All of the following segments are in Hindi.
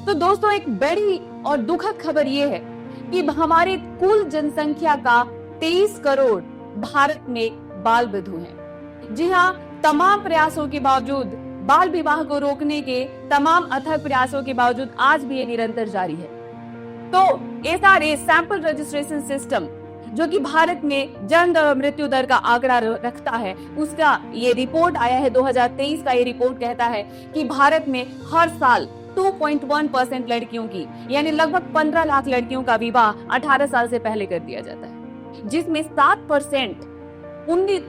तो दोस्तों, एक बड़ी और दुखद खबर ये है कि हमारे कुल जनसंख्या का 23 करोड़ भारत में बाल वधू हैं। जी हाँ, तमाम प्रयासों के बावजूद, बाल विवाह को रोकने के तमाम अथक प्रयासों के बावजूद आज भी ये निरंतर जारी है। तो SRA सैंपल रजिस्ट्रेशन सिस्टम, जो कि भारत में जन्म और मृत्यु दर का आंकड़ा रखता है, उसका ये रिपोर्ट आया है 2023 का। ये रिपोर्ट कहता है कि भारत में हर साल 2.1% लड़कियों की, यानी लगभग 15 लाख लड़कियों का विवाह 18 साल से पहले कर दिया जाता है, जिसमें 7%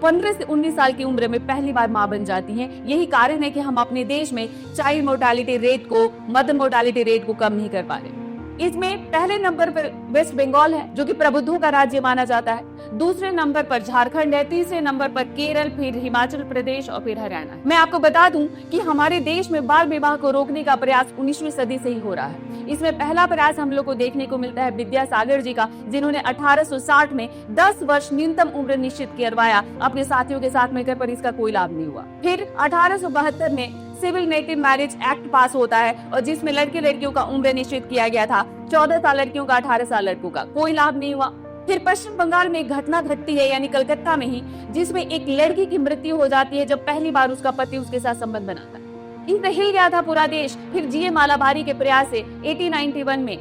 15 से 19 साल की उम्र में पहली बार मां बन जाती हैं। यही कारण है कि हम अपने देश में चाइल्ड मोर्टालिटी रेट को, मदर मोर्टालिटी रेट को कम नहीं कर पा रहे। इसमें पहले नंबर पर वेस्ट बंगाल है, जो कि प्रबुद्धों का राज्य माना जाता है। दूसरे नंबर पर झारखंड है, तीसरे नंबर पर केरल, फिर हिमाचल प्रदेश और फिर हरियाणा है। मैं आपको बता दूं कि हमारे देश में बाल विवाह को रोकने का प्रयास 19वीं सदी से ही हो रहा है। इसमें पहला प्रयास हम लोग को देखने को मिलता है विद्यासागर जी का, जिन्होंने 1860 में 10 वर्ष न्यूनतम उम्र निश्चित करवाया अपने साथियों के साथ मिलकर, पर इसका कोई लाभ नहीं हुआ। फिर 1872 में civil native marriage act pass होता है, और जिसमें लड़के लड़कियों का उम्र निश्चित किया गया था, 14 साल लड़कियों का, 18 साल लड़कों का। कोई लाभ नहीं हुआ। फिर पश्चिम बंगाल में एक घटना घटती है, यानी कलकत्ता में ही, जिसमें एक लड़की की मृत्यु हो जाती है जब पहली बार उसका पति उसके साथ संबंध बनाता है। इससे हिल गया था पूरा देश। फिर GA मालाबारी के प्रयास से 1891 में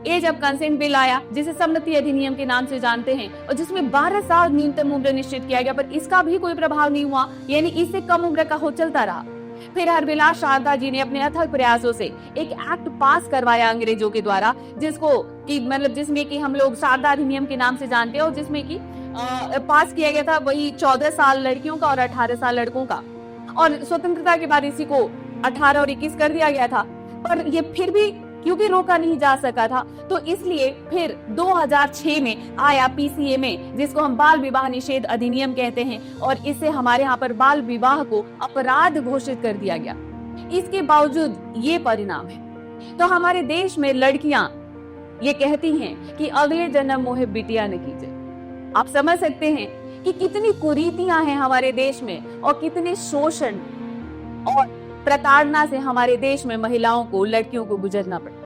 एज ऑफ कंसेंट बिल आया, जिसे सम्मति अधिनियम के नाम से जानते हैं, और जिसमें 12 साल न्यूनतम उम्र निश्चित किया गया, पर इसका भी कोई प्रभाव नहीं हुआ, यानी इससे कम उम्र का हो चलता रहा। फिर हरविलास शारदा जी ने अपने अथक प्रयासों से एक एक्ट पास करवाया अंग्रेजों के द्वारा, जिसमें कि हम लोग शारदा अधिनियम के नाम से जानते हैं, और जिसमें कि पास किया गया था वही 14 साल लड़कियों का और 18 साल लड़कों का। और स्वतंत्रता के बाद इसी को 18 और 21 कर दिया गया था, पर ये फिर भी क्योंकि रोका नहीं जा सका था, तो इसलिए फिर 2006 में आया PCA में, जिसको हम बाल विवाह निषेध अधिनियम कहते हैं, और इससे हमारे यहाँ पर बाल विवाह को अपराध घोषित कर दिया गया। इसके बावजूद ये परिणाम है। तो हमारे देश में लड़कियां ये कहती हैं कि अगले जन्म मोहे बिटिया न कीजिए। आप समझ सकते हैं कि कितनी कुरीतियां हैं हमारे देश में, और कितने शोषण और प्रताड़ना से हमारे देश में महिलाओं को, लड़कियों को गुजरना पड़ता है।